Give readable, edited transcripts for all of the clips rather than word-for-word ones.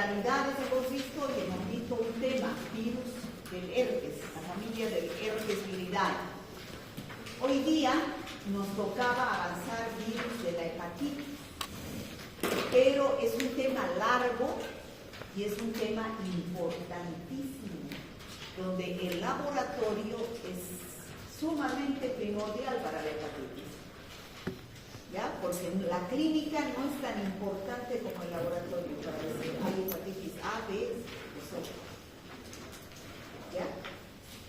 modalidades hemos visto y hemos visto un tema, virus del herpes, la familia del herpes viridae. Hoy día nos tocaba avanzar virus de la hepatitis, pero es un tema largo y es un tema importantísimo, donde el laboratorio es sumamente primordial para la hepatitis. ¿Ya? Porque la clínica no es tan importante como el laboratorio para decir hay hepatitis A, B o C. ¿Ya?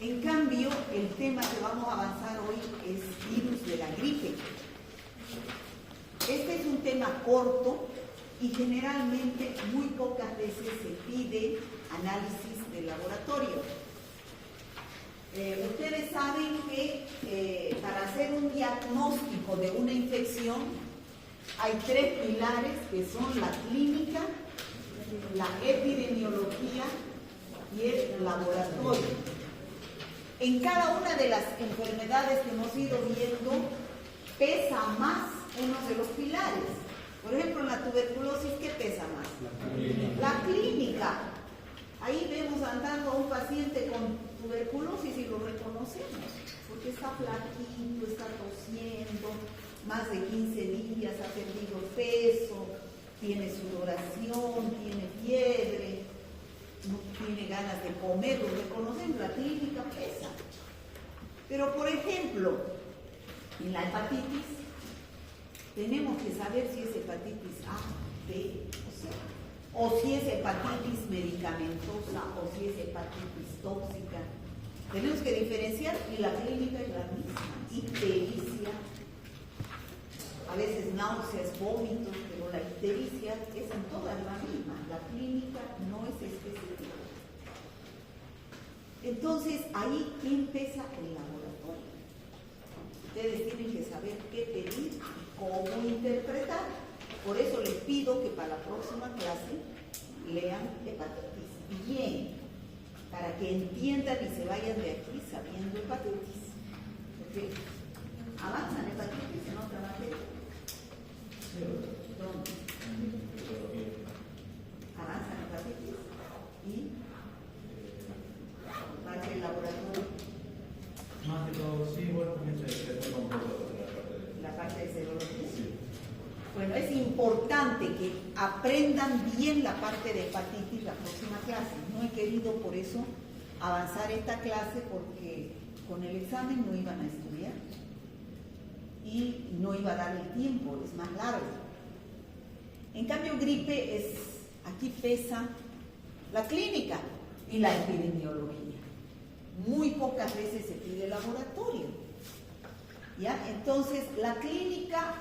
En cambio, el tema que vamos a avanzar hoy es virus de la gripe. Este es un tema corto y generalmente muy pocas veces se pide análisis de laboratorio. Ustedes saben que para hacer un diagnóstico de una infección hay 3 pilares que son la clínica, la epidemiología y el laboratorio. En cada una de las enfermedades que hemos ido viendo pesa más uno de los pilares. Por ejemplo, en la tuberculosis, ¿qué pesa más? La clínica. Ahí vemos andando a un paciente con tuberculosis y lo reconocemos, porque está flaquito, está tosiendo, más de 15 días, ha perdido peso, tiene sudoración, tiene fiebre, no tiene ganas de comer, lo reconocemos, la clínica pesa. Pero, por ejemplo, en la hepatitis, tenemos que saber si es hepatitis A, B o C. O si es hepatitis medicamentosa, o si es hepatitis tóxica. Tenemos que diferenciar y la clínica es la misma. Ictericia, a veces náuseas, vómitos, pero la ictericia es en todas la misma. La clínica no es específica. Entonces, ahí empieza el laboratorio. Ustedes tienen que saber qué pedir y cómo interpretar. Por eso les pido que para la próxima clase lean hepatitis bien, para que entiendan y se vayan de aquí sabiendo hepatitis. ¿Okay? ¿Avanzan hepatitis en otra materia? ¿Dónde? ¿Avanzan hepatitis? ¿Y? ¿Parte del laboratorio? Más que todo, sí, bueno, la parte de serología. Sí. Bueno, es importante que aprendan bien la parte de hepatitis la próxima clase. No he querido por eso avanzar esta clase porque con el examen no iban a estudiar y no iba a dar el tiempo, es más largo. En cambio, gripe aquí pesa la clínica y la epidemiología. Muy pocas veces se pide laboratorio. ¿Ya? Entonces, la clínica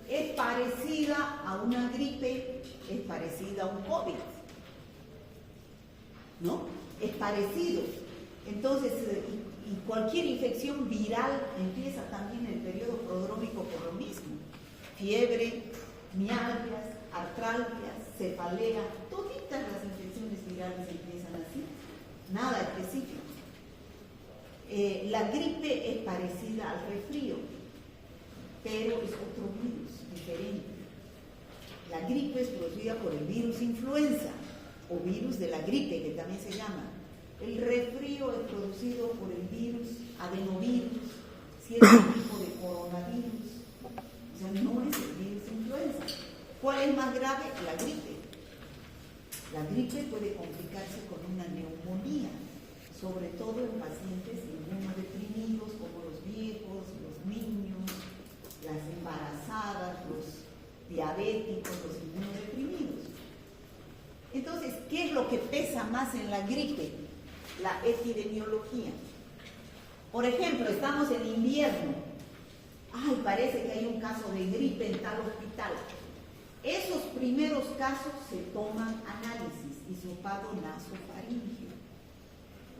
es parecida a una gripe, es parecida a un COVID, ¿no? Es parecido. Entonces, y cualquier infección viral empieza también en el periodo prodrómico por lo mismo. Fiebre, mialgias, artralgias, cefalea, toditas las infecciones virales empiezan así, nada específico. La gripe es parecida al resfrío, pero es otro virus diferente. La gripe es producida por el virus influenza o virus de la gripe, que también se llama. El resfrío es producido por el virus adenovirus, cierto tipo de coronavirus. O sea, no es el virus influenza. ¿Cuál es más grave? La gripe. La gripe puede complicarse con una neumonía, sobre todo en pacientes inmunodeprimidos como los viejos, los niños, las embarazadas, los diabéticos, los inmunodeprimidos. Entonces, ¿qué es lo que pesa más en la gripe? La epidemiología. Por ejemplo, estamos en invierno. Ay, parece que hay un caso de gripe en tal hospital. Esos primeros casos se toman análisis, hisopado nasofaríngeo,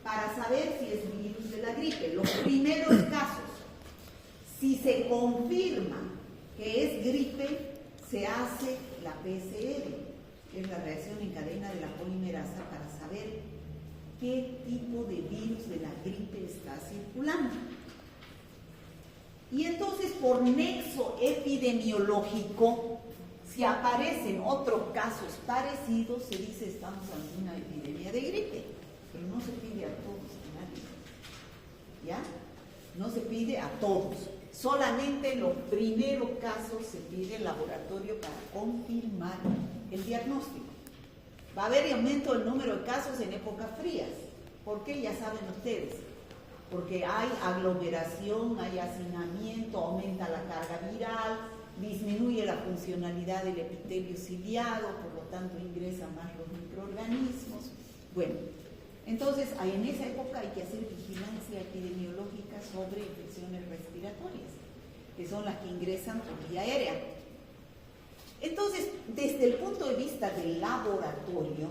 para saber si es virus de la gripe. Los primeros casos, si se confirma que es gripe, se hace la PCR, que es la reacción en cadena de la polimerasa, para saber qué tipo de virus de la gripe está circulando. Y entonces, por nexo epidemiológico, Si aparecen otros casos parecidos, se dice estamos ante una epidemia de gripe, pero no se pide a todos, a nadie. ¿Ya? No se pide a todos. Solamente en los primeros casos se pide el laboratorio para confirmar el diagnóstico. Va a haber aumento del número de casos en épocas frías. ¿Por qué? Ya saben ustedes. Porque hay aglomeración, hay hacinamiento, aumenta la carga viral, disminuye la funcionalidad del epitelio ciliado, por lo tanto ingresan más los microorganismos. Bueno, entonces en esa época hay que hacer vigilancia epidemiológica sobre infecciones respiratorias, que son las que ingresan por vía aérea. Entonces, desde el punto de vista del laboratorio,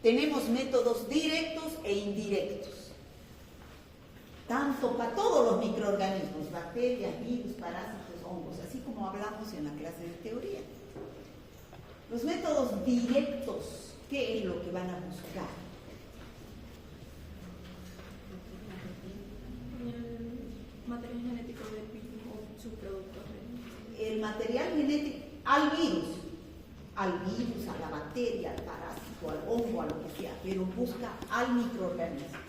tenemos métodos directos e indirectos, tanto para todos los microorganismos, bacterias, virus, parásitos, hongos, así como hablamos en la clase de teoría. Los métodos directos, ¿qué es lo que van a buscar? El material genético del virus o subproductos. El material genético al virus, a la bacteria, al parásito, al hongo, a lo que sea, pero busca al microorganismo.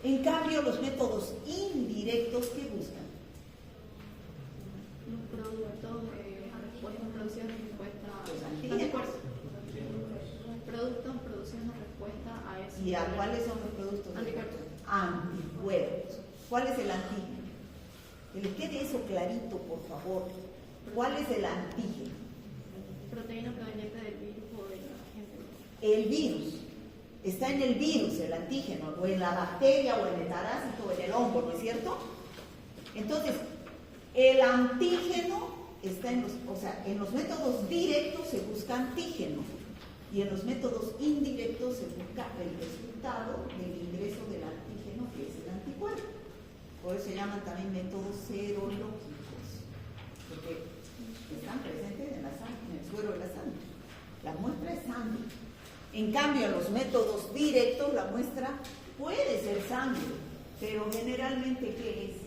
En cambio, los métodos indirectos, ¿qué buscan? Los productos produciendo respuesta Los antígenos. Productos produciendo respuesta a eso. ¿Y a cuáles son los productos? Anticuerpos. Anticuerpos. ¿Cuál es el antígeno? Que les quede eso clarito, por favor. ¿Cuál es el antígeno? Proteína proveniente del virus o del agente. El virus. Está en el virus, el antígeno, o en la bacteria, o en el parásito, o en el hongo, ¿no es cierto? Entonces, el antígeno está en los métodos directos se busca antígeno, y en los métodos indirectos se busca el resultado del ingreso del antígeno, que es el anticuerpo. Por eso se llaman también métodos serológicos, porque están presentes en la sangre, en el suero de la sangre. La muestra es sangre. En cambio, en los métodos directos, la muestra puede ser sangre, pero generalmente, ¿qué es?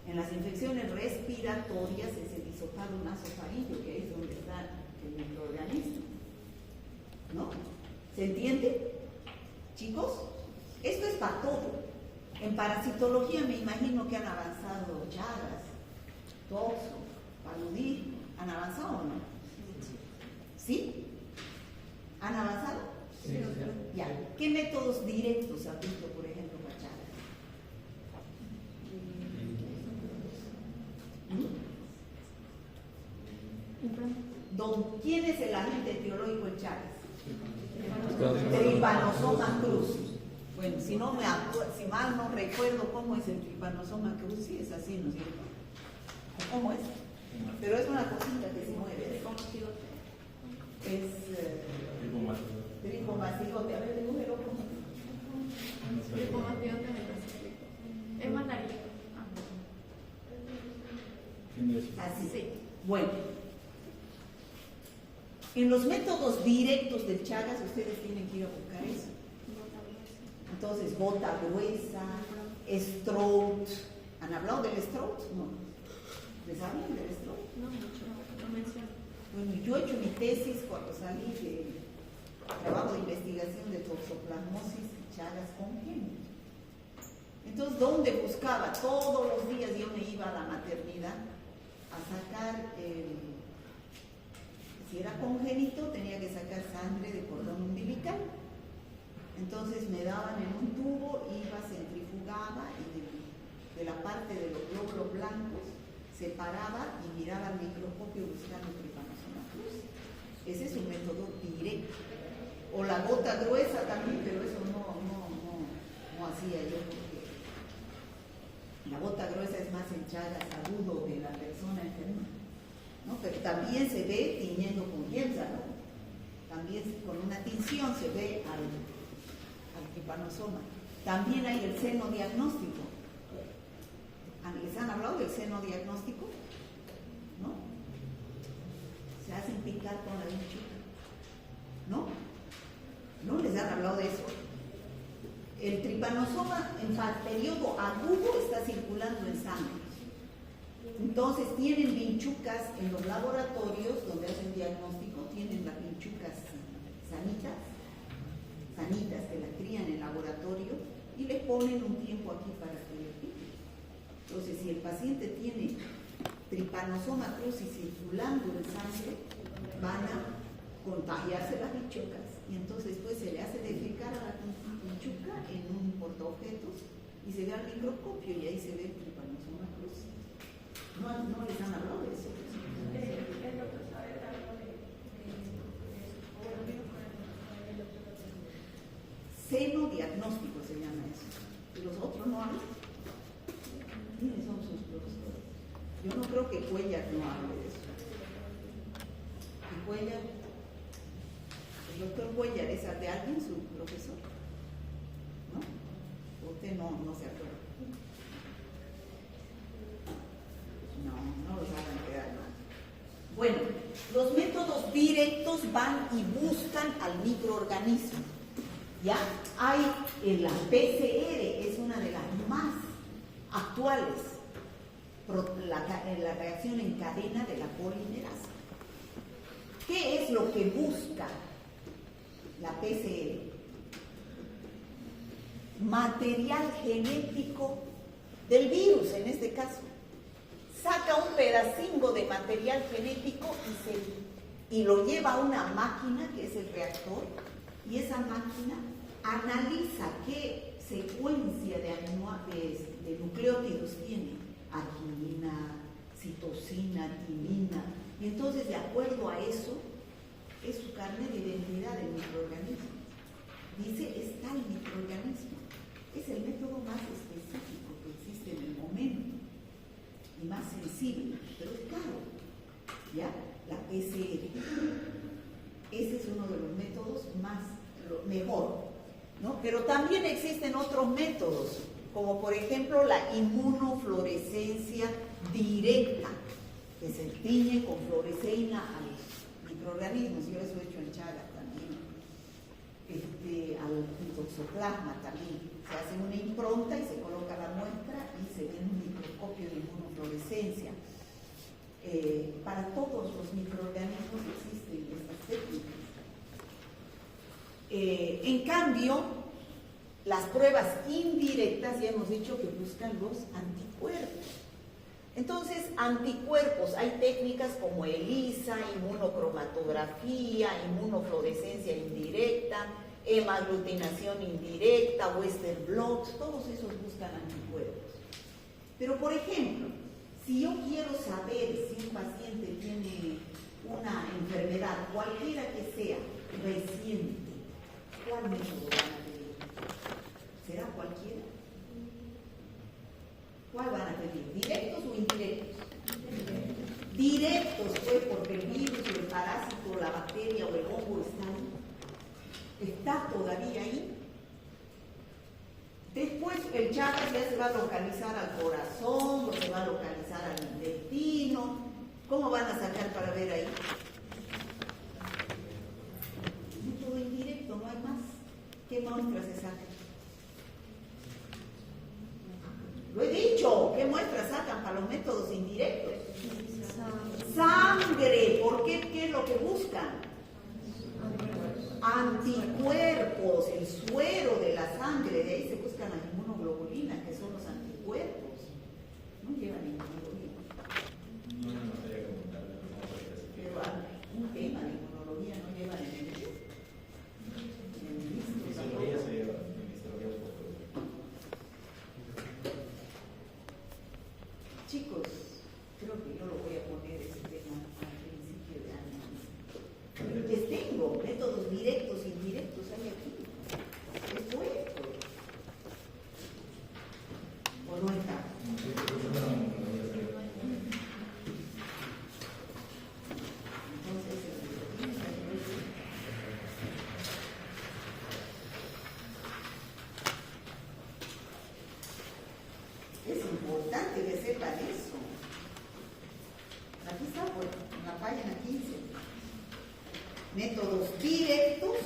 En las infecciones respiratorias es el hisopado nasofaríngeo, que es donde está el microorganismo. ¿No? ¿Se entiende? Chicos, esto es para todo. En parasitología me imagino que han avanzado Chagas, toxo, paludismo. ¿Han avanzado o no? ¿Sí? ¿Han avanzado? Sí. Ya. ¿Qué métodos directos han visto, por ejemplo, para Chagas? ¿Quién es el agente etiológico en Chagas? Trypanosoma cruzi. Bueno, si mal no recuerdo cómo es el Trypanosoma cruzi, es así, ¿no es cierto? ¿Cómo es? Pero es una cosita que se mueve. Es tripomastigote. A ver, dibújelo como. Tripomastigote metacíclico. Es más larguito. Así. Sí. Bueno. En los métodos directos del Chagas, ustedes tienen que ir a buscar eso. Entonces, gota gruesa, Strout. ¿Han hablado del Strout? No. ¿Les hablan del Strout? No mucho, no menciono. Bueno, yo he hecho mi tesis cuando salí de trabajo de investigación de toxoplasmosis y Chagas congénito. Entonces, ¿dónde buscaba? Todos los días yo me iba a la maternidad a sacar si era congénito, tenía que sacar sangre de cordón umbilical. Entonces me daban en un tubo, iba centrifugada y de la parte de los glóbulos blancos separaba y miraba al microscopio buscando Trypanosoma cruzi. Ese es un método directo. O la gota gruesa también, pero eso no hacía yo, porque la gota gruesa es más en Chagas agudo de la persona enferma, ¿no? Pero también se ve tiñendo con lienza, ¿no? También con una tinción se ve al Trypanosoma. También hay el seno diagnóstico. ¿Les han hablado del seno diagnóstico? ¿No? Se hacen picar con la bichuca. ¿No? ¿No les han hablado de eso? El Trypanosoma en periodo agudo está circulando en sangre. Entonces tienen vinchucas en los laboratorios donde hacen diagnóstico, tienen las vinchucas sanitas que las crían en laboratorio y les ponen un tiempo aquí para que les pique. Entonces, si el paciente tiene Trypanosoma cruzi circulando en sangre, van a contagiarse las vinchucas y entonces después se le hace defecar a la vinchuca en un portaobjetos y se ve al microscopio y ahí se ve el Trypanosoma cruzi. No les han hablado de eso. Seno diagnóstico se llama eso. Y los otros no hablan. ¿Quiénes son sus profesores? Yo no creo que Cuellar no hable de eso. ¿Y Cuellar? ¿El doctor Cuellar es de alguien, su profesor? ¿No? Usted no se acuerda. No los hagan quedar mal. Bueno, los métodos directos van y buscan al microorganismo. ¿Ya? Hay la PCR, es una de las más actuales, la reacción en cadena de la polimerasa. ¿Qué es lo que busca la PCR? Material genético del virus, en este caso. Saca un pedacingo de material genético y lo lleva a una máquina que es el reactor, y esa máquina analiza qué secuencia de nucleótidos tiene, arginina, citosina, timina, y entonces de acuerdo a eso es su carnet de identidad del microorganismo. Dice, está el microorganismo. Es el método más específico que existe en el momento y más sensible, pero es caro. ¿Ya? La PCR. Ese es uno de los métodos mejor, ¿no? Pero también existen otros métodos, como por ejemplo la inmunofluorescencia directa, que se tiñe con fluoresceína a los microorganismos. Yo eso he hecho en Chagas también. Al toxoplasma también. Se hace una impronta y se coloca la muestra y se ve en un microscopio de inmunofluorescencia. Para todos los microorganismos existen estas técnicas. En cambio, las pruebas indirectas ya hemos dicho que buscan los anticuerpos. Entonces, anticuerpos, hay técnicas como ELISA, inmunocromatografía, inmunofluorescencia indirecta, hemaglutinación indirecta, Western blot, todos esos buscan anticuerpos. Pero, por ejemplo, si yo quiero saber si un paciente tiene una enfermedad, cualquiera que sea, reciente, ¿cuál método van a pedir? ¿Será cualquiera? ¿Cuál van a pedir? ¿Directos o indirectos? Directos, pues, porque el virus o el parásito, la bacteria o el hongo está ahí. Está todavía ahí. Después el Chagas ya se va a localizar al corazón, o se va a localizar al intestino. ¿Cómo van a sacar para ver ahí? Método indirecto, no hay más. ¿Qué muestras se sacan? Lo he dicho, ¿qué muestras sacan para los métodos indirectos? Sangre. ¿Por qué? ¿Qué es lo que buscan? Anticuerpos, el suero de la sangre, de ahí se buscan las inmunoglobulinas, que son los anticuerpos. No llevan inmunología. No es una materia como tal, Pero un tema de inmunología no llevan en el libro. histología se lleva, en histología un poco. Chicos, creo que yo lo voy a poner ese tema al principio de año. Les tengo métodos directos e indirectos hay aquí. Esto es. ¿O no está? Es importante que sepan eso. Aquí está, pues, en la página 15. Métodos directos,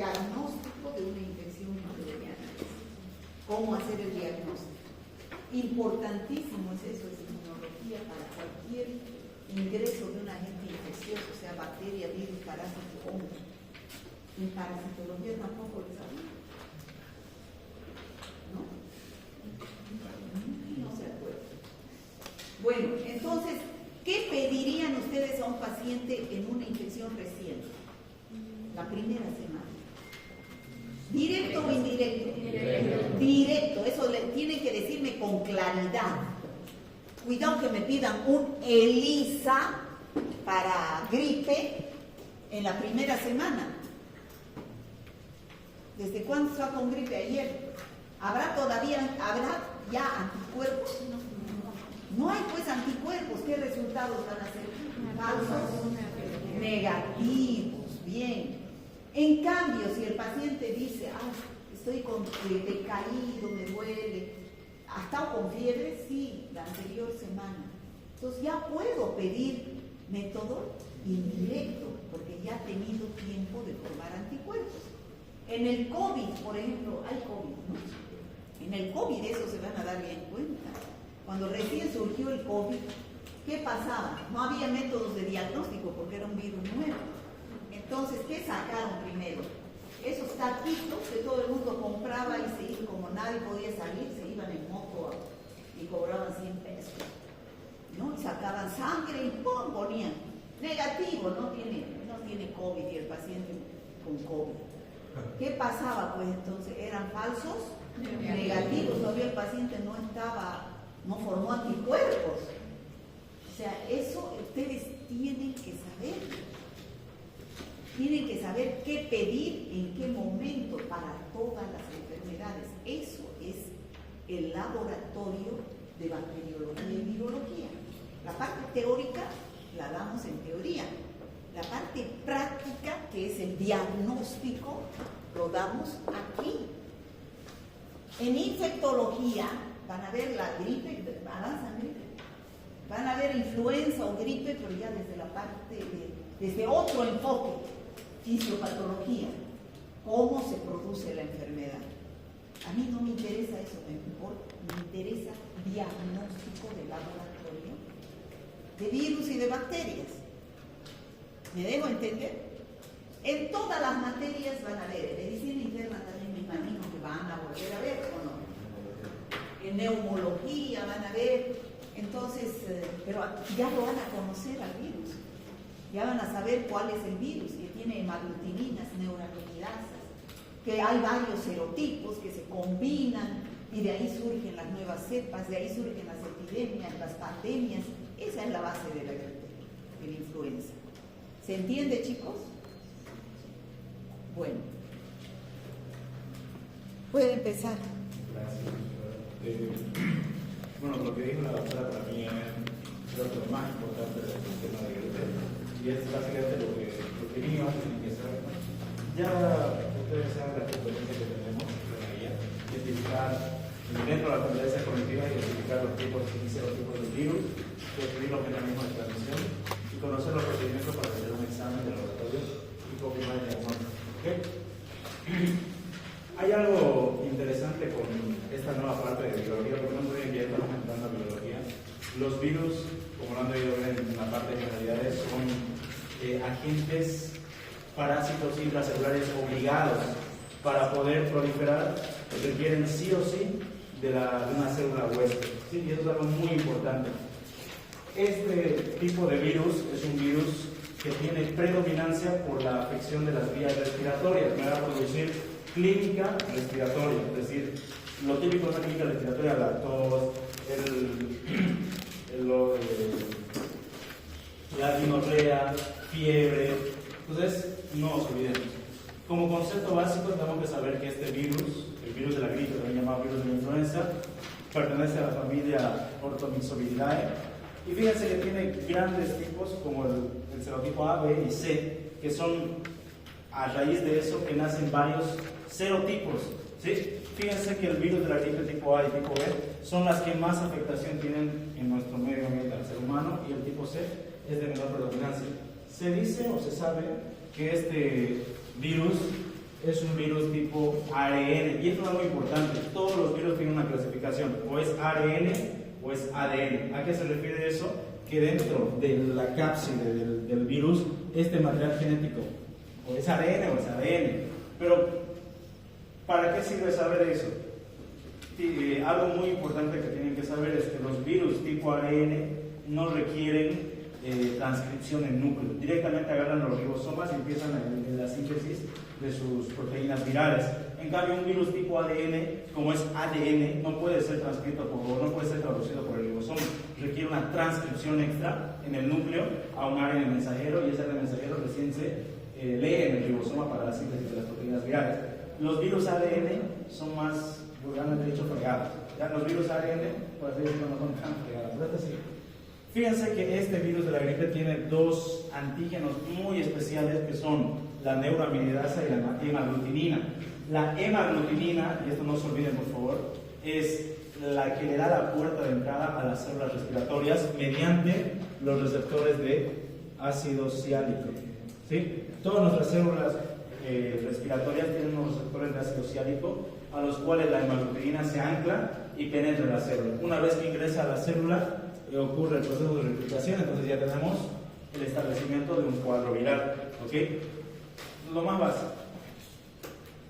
diagnóstico de una infección microbiana. ¿Cómo hacer el diagnóstico? Importantísimo es eso, es inmunología para cualquier ingreso de un agente infeccioso, sea bacteria, virus, parásito, hongo. En parasitología tampoco lo sabía. ¿No? No se acuerda. Bueno, entonces, ¿qué pedirían ustedes a un paciente en una infección reciente? La primera semana. ¿Directo o indirecto? Directo, eso le tienen que decirme con claridad. Cuidado que me pidan un ELISA para gripe en la primera semana. ¿Desde cuándo está con gripe? Ayer. ¿Habrá ya anticuerpos? No hay pues anticuerpos. ¿Qué resultados van a ser? Falsos, negativos. Bien. En cambio, si el paciente dice, estoy decaído, me duele, ¿ha estado con fiebre? Sí, la anterior semana. Entonces ya puedo pedir método indirecto, porque ya ha tenido tiempo de formar anticuerpos. En el COVID, por ejemplo, hay COVID, ¿no? En el COVID eso se van a dar bien cuenta. Cuando recién surgió el COVID, ¿qué pasaba? No había métodos de diagnóstico porque era un virus nuevo. Entonces, ¿qué sacaron primero? Esos taquitos que todo el mundo compraba y se iban, como nadie podía salir, se iban en moto y cobraban 100 pesos. ¿No? Y sacaban sangre y ¡pum! Ponían. Negativo, no tiene COVID y el paciente con COVID. ¿Qué pasaba? Pues entonces eran falsos negativos, todavía el paciente no formó anticuerpos. O sea, eso ustedes tienen que saber. Tienen que saber qué pedir, en qué momento, para todas las enfermedades. Eso es el laboratorio de bacteriología y virología. La parte teórica la damos en teoría. La parte práctica, que es el diagnóstico, lo damos aquí. En infectología van a ver la gripe, van a ver influenza o gripe, pero ya desde la parte desde otro enfoque. Fisiopatología, cómo se produce la enfermedad. A mí no me interesa eso, me interesa diagnóstico de laboratorio de virus y de bacterias. ¿Me debo entender? En todas las materias van a ver, en medicina interna también me imagino que van a volver a ver, ¿o no? En neumología van a ver, entonces, pero ya lo van a conocer al virus. Ya van a saber cuál es el virus, que tiene hemaglutininas, neuraminidasas, que hay varios serotipos que se combinan y de ahí surgen las nuevas cepas, de ahí surgen las epidemias, las pandemias. Esa es la base de la gripe, de la influenza. ¿Se entiende, chicos? Bueno. Puede empezar. Gracias. Bueno, lo que dijo la doctora para mí es creo que lo más importante del tema de gripe. Y es básicamente lo que niños tienen que saber. Ya ustedes saben la competencia que tenemos en la guía, identificar dentro de la competencia cognitiva, identificar los tipos de virus, describir los mecanismos de transmisión y conocer los procedimientos para hacer un examen de laboratorio y confirmar el diagnóstico. ¿Okay? Hay algo interesante con esta nueva parte de biología, porque no estoy estamos entrando a biología. Los virus, como lo han debido ver en la parte de generalidades, son agentes parásitos intracelulares obligados para poder proliferar, requieren sí o sí de una célula huésped. ¿Sí? Y eso es algo muy importante. Este tipo de virus es un virus que tiene predominancia por la afección de las vías respiratorias, me va a producir clínica respiratoria, es decir, lo típico de una clínica respiratoria, la tos, la dinorrea, fiebre. Entonces, no os olvidemos. Como concepto básico, tenemos que saber que este virus, el virus de la gripe, también llamado virus de la influenza, pertenece a la familia Orthomyxovidae. Y fíjense que tiene grandes tipos como el serotipo A, B y C, que son a raíz de eso que nacen varios serotipos. ¿Sí? Fíjense que el virus de la gripe tipo A y tipo B son las que más afectación tienen en nuestro medio ambiente al ser humano, y el tipo C es de menor predominancia. Se dice o se sabe que este virus es un virus tipo ARN. Y esto es algo importante. Todos los virus tienen una clasificación. O es ARN o es ADN. ¿A qué se refiere eso? Que dentro de la cápside del virus, este material genético o es ARN o es ADN. Pero, ¿para qué sirve saber eso? Algo muy importante que tienen que saber es que los virus tipo ARN no requieren transcripción en núcleo. Directamente agarran los ribosomas y empiezan en la síntesis de sus proteínas virales. En cambio, un virus tipo ADN, como es ADN, no puede ser transcrito no puede ser traducido por el ribosoma. Requiere una transcripción extra en el núcleo a un ARN mensajero, y ese ARN mensajero recién se lee en el ribosoma para la síntesis de las proteínas virales. Los virus ADN son más, vulgarmente dicho, fregados. Ya los virus ARN, por así decirlo, no son tan fregados. Fíjense que este virus de la gripe tiene dos antígenos muy especiales, que son la neuraminidasa y la hemaglutinina. La hemaglutinina, y esto no se olviden por favor, es la que le da la puerta de entrada a las células respiratorias mediante los receptores de ácido ciálico. ¿Sí? Todas nuestras células respiratorias tienen unos receptores de ácido ciálico a los cuales la hemaglutinina se ancla y penetra en la célula. Una vez que ingresa a la célula, ocurre el proceso de replicación, entonces ya tenemos el establecimiento de un cuadro viral. ¿Ok? Lo más básico.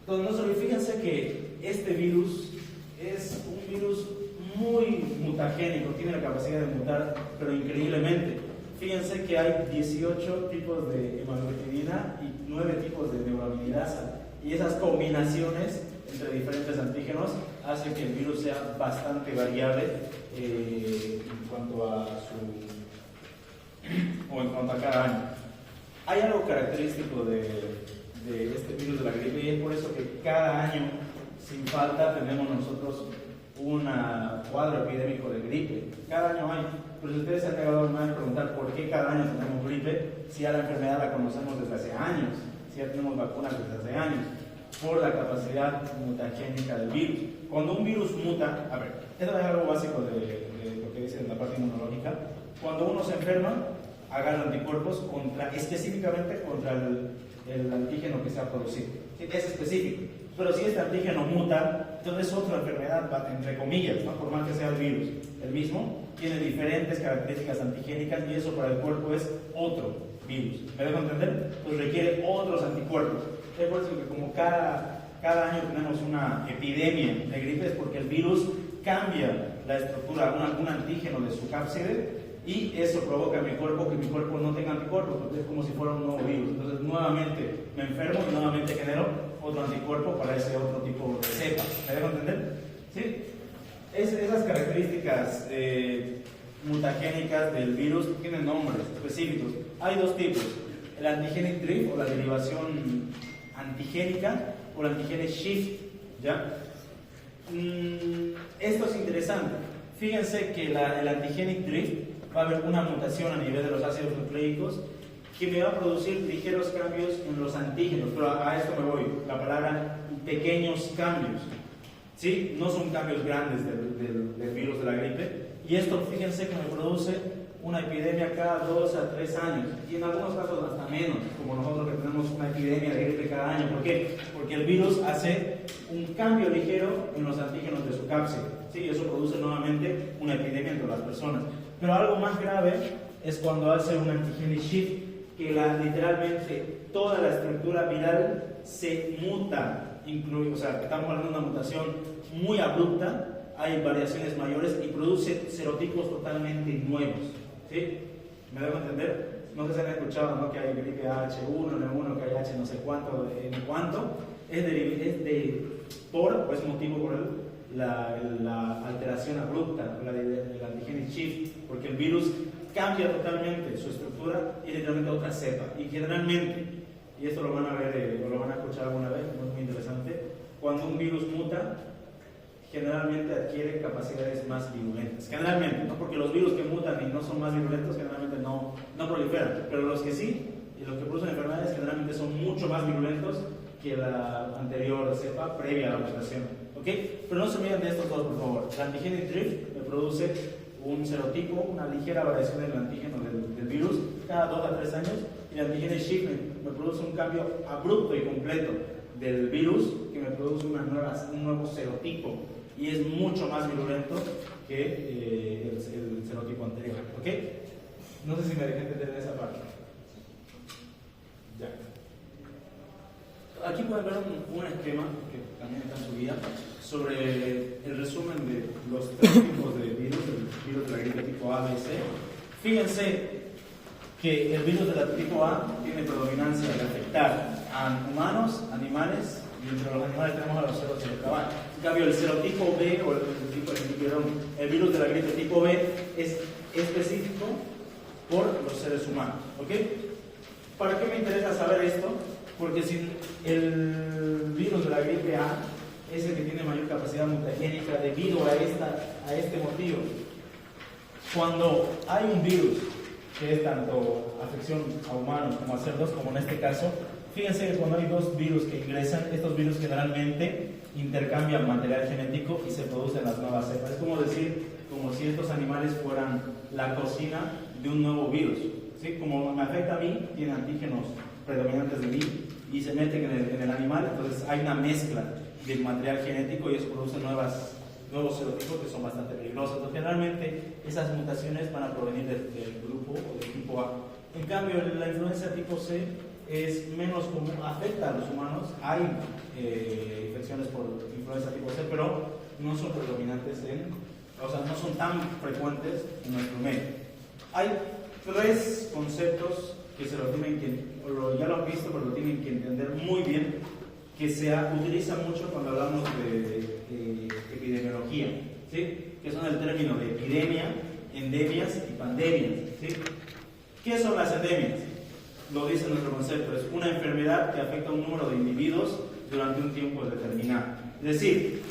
Entonces, fíjense que este virus es un virus muy mutagénico, tiene la capacidad de mutar, pero increíblemente. Fíjense que hay 18 tipos de hemaglutinina y 9 tipos de neuraminidasa, y esas combinaciones entre diferentes antígenos hacen que el virus sea bastante variable en cuanto a cada año. Hay algo característico de este virus de la gripe, y es por eso que cada año, sin falta, tenemos nosotros un cuadro epidémico de gripe. Cada año hay. Pero si ustedes se han llegado a preguntar por qué cada año tenemos gripe, si ya la enfermedad la conocemos desde hace años, si ya tenemos vacunas desde hace años, por la capacidad mutagénica del virus. Cuando un virus muta, a ver, esto es algo básico de lo que dice en la parte inmunológica. Cuando uno se enferma, agarra anticuerpos específicamente contra el antígeno que se ha producido. ¿Sí? Es específico. Pero si este antígeno muta, entonces es otra enfermedad, entre comillas, ¿no? Por más que sea el virus. El mismo tiene diferentes características antigénicas, y eso para el cuerpo es otro virus. ¿Me dejo entender? Pues requiere otros anticuerpos. Es por eso que como cada año tenemos una epidemia de gripe, es porque el virus cambia la estructura, un antígeno de su cápside, y eso provoca en mi cuerpo que mi cuerpo no tenga anticuerpos, porque es como si fuera un nuevo virus. Entonces nuevamente me enfermo y nuevamente genero otro anticuerpo para ese otro tipo de cepa. ¿Me dejo entender? ¿Sí? Esas características mutagénicas del virus tienen nombres específicos. Hay dos tipos: el antigenic drift, o la derivación antigénica, o el antigenic shift. ¿Ya? Esto es interesante. Fíjense que el antigenic drift va a haber una mutación a nivel de los ácidos nucleicos que me va a producir ligeros cambios en los antígenos, pero a esto me voy. La palabra pequeños cambios, ¿sí? No son cambios grandes del virus de la gripe, y esto, fíjense que me produce una epidemia cada 2 a 3 años, y en algunos casos hasta menos, como nosotros que tenemos una epidemia de gripe cada año. ¿Por qué? Porque el virus hace un cambio ligero en los antígenos de su cápside, ¿sí? Y eso produce nuevamente una epidemia entre las personas. Pero algo más grave es cuando hace un antigenic shift, que literalmente toda la estructura viral se muta, o sea, estamos hablando de una mutación muy abrupta, hay variaciones mayores y produce serotipos totalmente nuevos. ¿Sí? ¿Me debo entender? No sé si han escuchado, ¿no?, que hay gripe H1, N1, que hay H no sé cuánto, en cuánto. Es motivo por la alteración abrupta, el antigenic shift, porque el virus cambia totalmente su estructura y literalmente otra cepa. Y generalmente, y esto lo van a ver o lo van a escuchar alguna vez, es muy interesante, cuando un virus muta, generalmente adquiere capacidades más virulentas. Generalmente, ¿no? Porque los virus que mutan y no son más virulentos generalmente no proliferan, pero los que sí, y los que producen enfermedades, generalmente son mucho más virulentos que la anterior cepa previa a la mutación. ¿Ok? Pero no se olviden de estos dos, por favor. El antigenic drift me produce un serotipo, una ligera variación del antígeno del virus cada 2 a 3 años, y el antigenic shift me produce un cambio abrupto y completo del virus que me produce un nuevo serotipo y es mucho más virulento que el serotipo anterior. ¿Ok? No sé si me dejé entender esa parte. Ya. Aquí pueden ver un esquema que también está en su guía sobre el resumen de los tres tipos de virus, el virus de la gripe tipo A, B y C. Fíjense que el virus de la tipo A tiene predominancia de afectar a humanos, animales, y entre los animales tenemos a los ceros de caballo. En cambio, el serotipo B, o el virus de la gripe tipo B, es específico por los seres humanos. ¿Ok? ¿Para qué me interesa saber esto? Porque si el virus de la gripe A es el que tiene mayor capacidad mutagénica debido a este motivo, cuando hay un virus que es tanto afección a humanos como a cerdos, como en este caso, fíjense que cuando hay dos virus que ingresan, estos virus generalmente intercambian material genético y se producen las nuevas cepas. Es como decir, como si estos animales fueran la cocina de un nuevo virus. ¿Sí? Como me afecta a mí, tiene antígenos predominantes de mí y se meten en el animal, entonces hay una mezcla del material genético y eso produce nuevos serotipos que son bastante peligrosos. Entonces, generalmente esas mutaciones van a provenir del grupo o del tipo A. En cambio, la influenza tipo C es menos común, afecta a los humanos. Hay infecciones por influenza tipo C, pero no son predominantes no son tan frecuentes en nuestro medio. Hay tres conceptos que se lo tienen ya lo han visto, pero lo tienen que entender muy bien, que se utiliza mucho cuando hablamos de epidemiología, ¿sí? Que son el término de epidemia, endemias y pandemias, ¿sí? ¿Qué son las endemias? Lo dice nuestro concepto, es una enfermedad que afecta a un número de individuos durante un tiempo determinado. Es decir,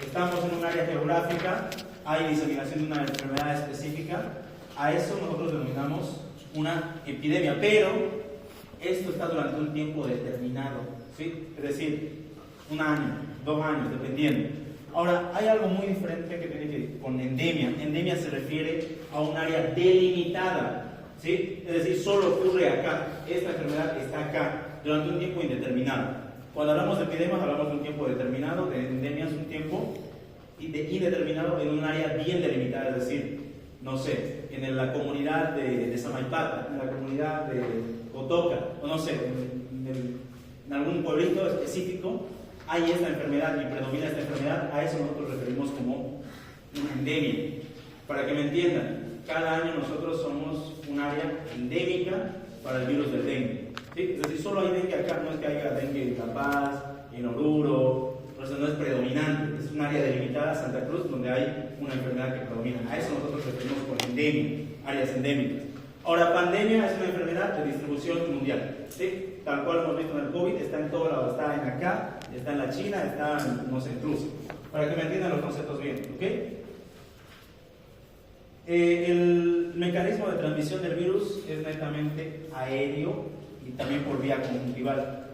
estamos en un área geográfica, hay diseminación de una enfermedad específica, a eso nosotros denominamos una epidemia, pero esto está durante un tiempo determinado, ¿sí? Es decir, 1 año, 2 años, dependiendo. Ahora, hay algo muy diferente que tiene que ver con endemia. Endemia se refiere a un área delimitada, ¿sí? Es decir, solo ocurre acá, esta enfermedad está acá, durante un tiempo indeterminado. Cuando hablamos de epidemias, hablamos de un tiempo determinado, de endemias un tiempo indeterminado en un área bien delimitada, es decir, no sé, en la comunidad de Samaipata, en la comunidad de Cotoca, o no sé, en algún pueblito específico, hay esta enfermedad y predomina esta enfermedad, a eso nosotros referimos como una endemia. Para que me entiendan, cada año nosotros somos un área endémica para el virus del dengue. ¿Sí? Es decir, solo hay dengue acá, no es que haya dengue en La Paz, en Oruro, por eso no es predominante, es un área delimitada, Santa Cruz, donde hay una enfermedad que predomina. A eso nosotros referimos como endemia, áreas endémicas. Ahora, pandemia es una enfermedad de distribución mundial, ¿sí? Tal cual hemos visto en el COVID, está en todo lado, está en acá, está en la China, está en, no sé, en Rusia. Para que me entiendan los conceptos bien, ¿ok? El mecanismo de transmisión del virus es netamente aéreo y también por vía conjuntival.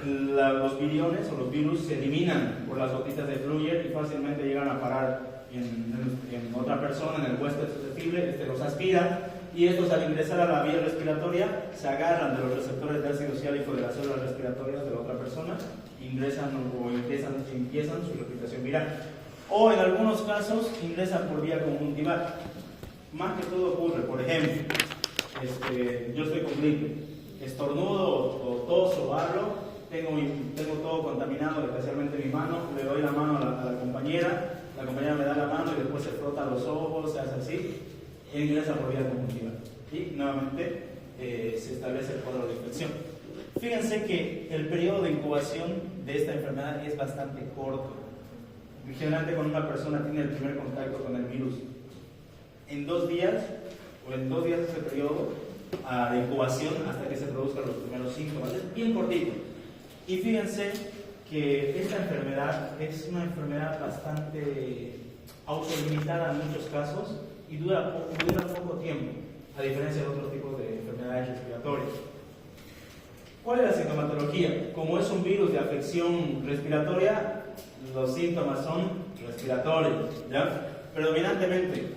Los viriones o los virus se eliminan por las gotitas de Flügger y fácilmente llegan a parar en otra persona, en el huésped susceptible, los aspira y estos al ingresar a la vía respiratoria se agarran de los receptores de ácido hialurónico de las células respiratorias de la otra persona, ingresan o empiezan su replicación viral. O en algunos casos ingresan por vía conjuntival. Más que todo ocurre, por ejemplo, yo estoy con gripe, estornudo o tos o hablo, tengo todo contaminado, especialmente mi mano, le doy la mano a la compañera me da la mano y después se frota los ojos, se hace así, e ingresa por vía conjuntiva. Y nuevamente se establece el cuadro de infección. Fíjense que el periodo de incubación de esta enfermedad es bastante corto. Generalmente cuando una persona tiene el primer contacto con el virus, en 2 días es el periodo de incubación hasta que se produzcan los primeros síntomas. Es bien cortito. Y fíjense que esta enfermedad es una enfermedad bastante autolimitada en muchos casos y dura poco tiempo, a diferencia de otros tipos de enfermedades respiratorias. ¿Cuál es la sintomatología? Como es un virus de afección respiratoria, los síntomas son respiratorios, ¿ya? Predominantemente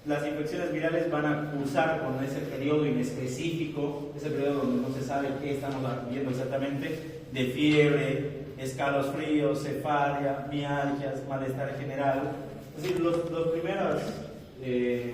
las infecciones virales van a cursar con ese periodo inespecífico, ese periodo donde no se sabe qué estamos viendo exactamente, de fiebre, escalofríos, cefalea, mialgias, malestar general. Es decir, los primeros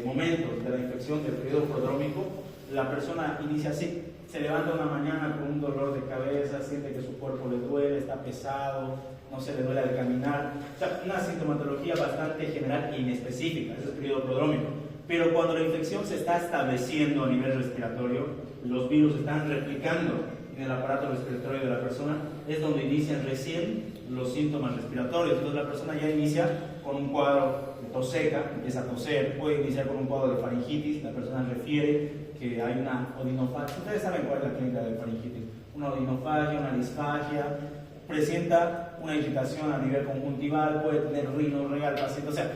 momentos de la infección del periodo prodrómico, la persona inicia así, se levanta una mañana con un dolor de cabeza, siente que su cuerpo le duele, está pesado, no se le duele al caminar, o sea, una sintomatología bastante general e inespecífica, ese es el periodo prodrómico. Pero cuando la infección se está estableciendo a nivel respiratorio, los virus están replicando en el aparato respiratorio de la persona, es donde inician recién los síntomas respiratorios. Entonces la persona ya inicia con un cuadro de tos seca, empieza a toser, puede iniciar con un cuadro de faringitis, la persona refiere que hay una odinofagia. Ustedes saben cuál es la clínica de faringitis, una odinofagia, una disfagia, presenta una irritación a nivel conjuntival, puede tener rinorrea al paciente, o sea,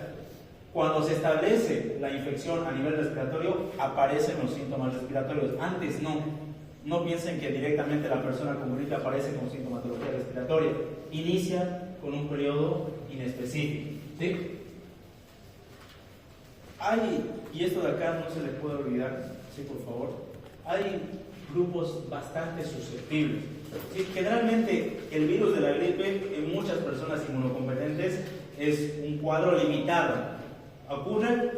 cuando se establece la infección a nivel respiratorio, aparecen los síntomas respiratorios. Antes no piensen que directamente la persona con gripe aparece con sintomatología respiratoria. Inicia con un periodo inespecífico. ¿Sí? Y esto de acá no se les puede olvidar, sí, por favor, hay grupos bastante susceptibles. ¿Sí? Generalmente el virus de la gripe en muchas personas inmunocompetentes es un cuadro limitado. Ocurre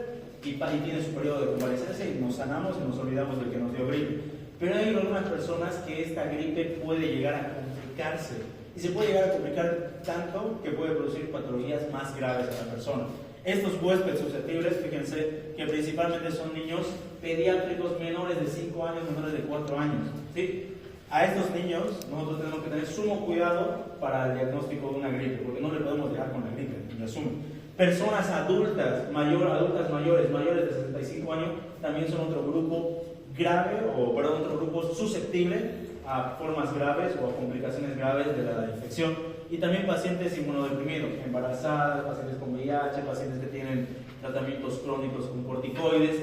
y tiene su periodo de convalecencia y nos sanamos y nos olvidamos del que nos dio gripe. Pero hay algunas personas que esta gripe puede llegar a complicarse y se puede llegar a complicar tanto que puede producir patologías más graves a la persona. Estos huéspedes susceptibles, fíjense que principalmente son niños pediátricos menores de 5 años, menores de 4 años. ¿Sí? A estos niños nosotros tenemos que tener sumo cuidado para el diagnóstico de una gripe, porque no le podemos dejar con la gripe, en resumen. Personas adultas mayores de 65 años también son otro grupo otro grupo susceptible a formas graves o a complicaciones graves de la infección. Y también pacientes inmunodeprimidos, embarazadas, pacientes con VIH, pacientes que tienen tratamientos crónicos con corticoides.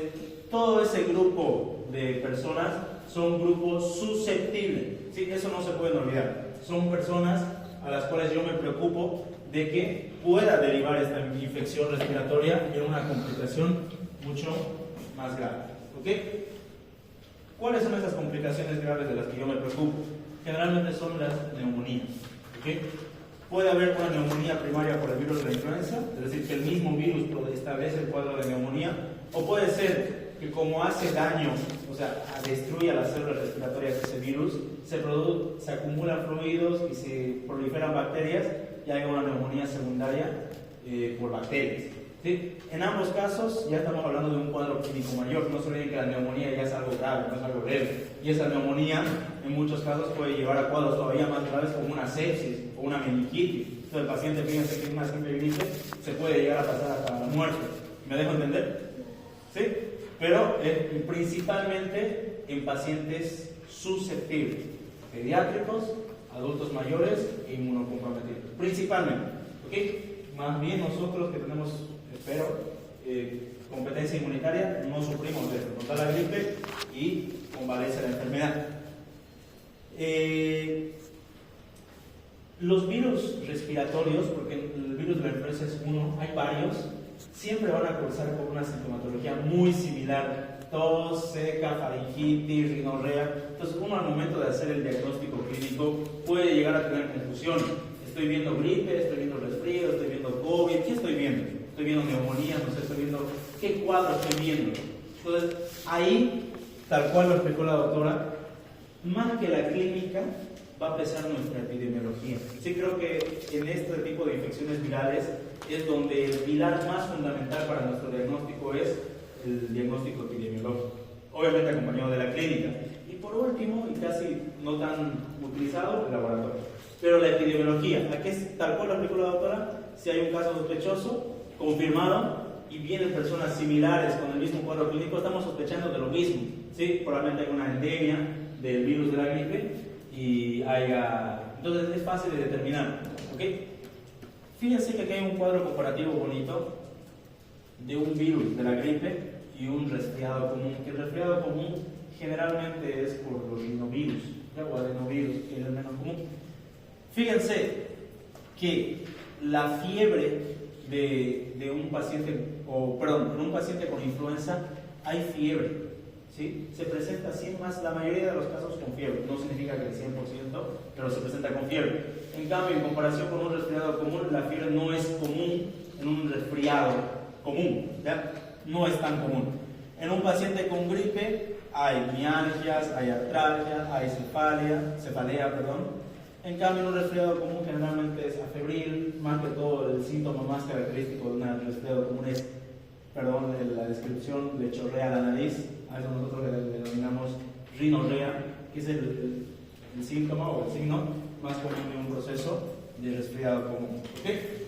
Todo ese grupo de personas son grupos susceptibles. ¿Sí? Eso no se pueden olvidar. Son personas a las cuales yo me preocupo de que pueda derivar esta infección respiratoria en una complicación mucho más grave. ¿Ok? ¿Cuáles son esas complicaciones graves de las que yo me preocupo? Generalmente son las neumonías. ¿Ok? Puede haber una neumonía primaria por el virus de la influenza, es decir, que el mismo virus establece el cuadro de neumonía, o puede ser que como hace daño, o sea, destruye a las células respiratorias ese virus, se acumulan fluidos y se proliferan bacterias y hay una neumonía secundaria por bacterias. ¿Sí? En ambos casos ya estamos hablando de un cuadro clínico mayor. No se olviden que la neumonía ya es algo grave, no es algo leve. Y esa neumonía en muchos casos puede llevar a cuadros todavía más graves como una sepsis o una meningitis. Entonces el paciente, fíjense que es una simple gripe, se puede llegar a pasar hasta la muerte. ¿Me dejo entender? ¿Sí? Pero principalmente en pacientes susceptibles, pediátricos, adultos mayores e inmunocomprometidos. Principalmente. ¿Ok? Más bien nosotros que tenemos, espero, competencia inmunitaria, no sufrimos de esto. Nos da la gripe y convalece la enfermedad. Los virus respiratorios, porque el virus de la influenza es uno, hay varios, siempre van a cursar con una sintomatología muy similar: tos seca, faringitis, rinorrea. Entonces uno al momento de hacer el diagnóstico clínico puede llegar a tener confusión. Estoy viendo gripe, estoy viendo resfrío, estoy viendo COVID, ¿qué estoy viendo? Estoy viendo neumonía, no sé, estoy viendo qué cuadro estoy viendo. Entonces ahí, tal cual lo explicó la doctora, más que la clínica va a pesar nuestra epidemiología. Sí, creo que en este tipo de infecciones virales es donde el pilar más fundamental para nuestro diagnóstico es el diagnóstico epidemiológico, obviamente acompañado de la clínica. Y por último, y casi no tan utilizado, el laboratorio. Pero la epidemiología, aquí es tal cual lo explicó la doctora: si hay un caso sospechoso, confirmado, y vienen personas similares con el mismo cuadro clínico, estamos sospechando de lo mismo. ¿Sí? Probablemente hay una endemia del virus de la gripe y entonces es fácil de determinar. ¿Ok? Fíjense que aquí hay un cuadro comparativo bonito de un virus de la gripe y un resfriado común. Que el resfriado común generalmente es por los rinovirus, o adenovirus, que es el menos común. Fíjense que la fiebre de un paciente en un paciente con influenza hay fiebre, ¿sí? Se presenta así más, la mayoría de los casos con fiebre, no significa que el 100%, pero se presenta con fiebre. En cambio, en comparación con un resfriado común, la fiebre no es común en un resfriado común, ¿ya? No es tan común. En un paciente con gripe hay mialgias, hay artralgia, hay cefalea. En cambio, en un resfriado común generalmente es afebril, más que todo el síntoma más característico de un resfriado común es, la descripción de chorrea la nariz, a eso nosotros le denominamos rinorrea, que es el síntoma o el signo más común de un proceso de resfriado común. ¿Okay?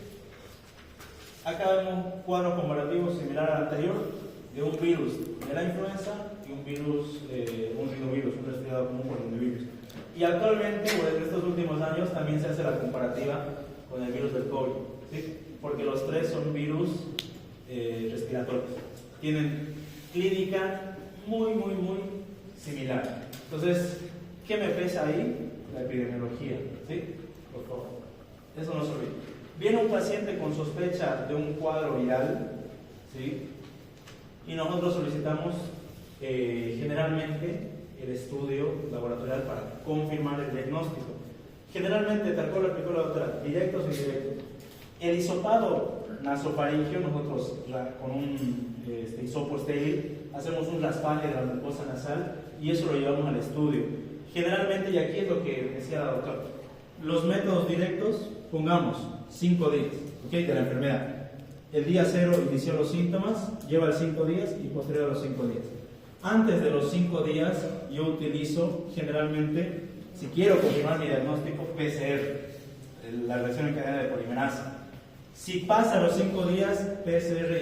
Acá vemos un cuadro comparativo similar al anterior de un virus de la influenza y un virus, un rinovirus, un resfriado común por rinovirus. Y actualmente, en estos últimos años, también se hace la comparativa con el virus del COVID, ¿sí? Porque los tres son virus respiratorios. Tienen clínica muy similar. Entonces, ¿qué me pesa ahí? La epidemiología, ¿sí? Por favor. Eso no se olvide. Viene un paciente con sospecha de un cuadro viral, ¿sí? Y nosotros solicitamos generalmente el estudio laboratorial para confirmar el diagnóstico. Generalmente, tal cual lo explicó la doctora, directos y indirectos. El hisopado nasofaringeo, nosotros con un hisopo estéril hacemos un raspaje de la mucosa nasal y eso lo llevamos al estudio. Generalmente, y aquí es lo que decía la doctora, los métodos directos, pongamos 5 días, ¿okay? De la enfermedad. El día 0 inició los síntomas, lleva 5 días y posterior a los 5 días. Antes de los 5 días, yo utilizo generalmente, si quiero confirmar mi diagnóstico, PCR, la reacción en cadena de polimerasa. Si pasa los 5 días, PCR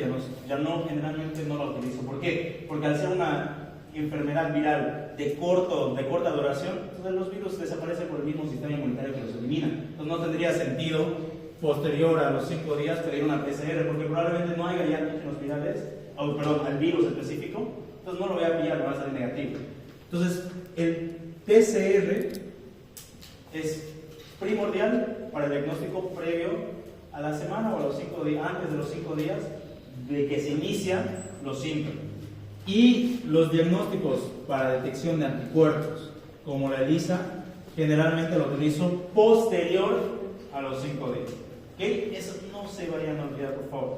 generalmente no lo utilizo. ¿Por qué? Porque al ser una enfermedad viral de corta duración, entonces los virus desaparecen por el mismo sistema inmunitario que los elimina. Entonces no tendría sentido posterior a los 5 días pedir una PCR, porque probablemente no haya ya antígenos virales, al virus específico, entonces no lo voy a pillar, me va a salir negativo. Entonces, el PCR es primordial para el diagnóstico previo a la semana o a los 5 días, antes de los 5 días de que se inician los síntomas. Y los diagnósticos para detección de anticuerpos, como la ELISA, generalmente lo utilizo posterior a los 5 días. ¿Okay? Eso no se vayan a olvidar, por favor.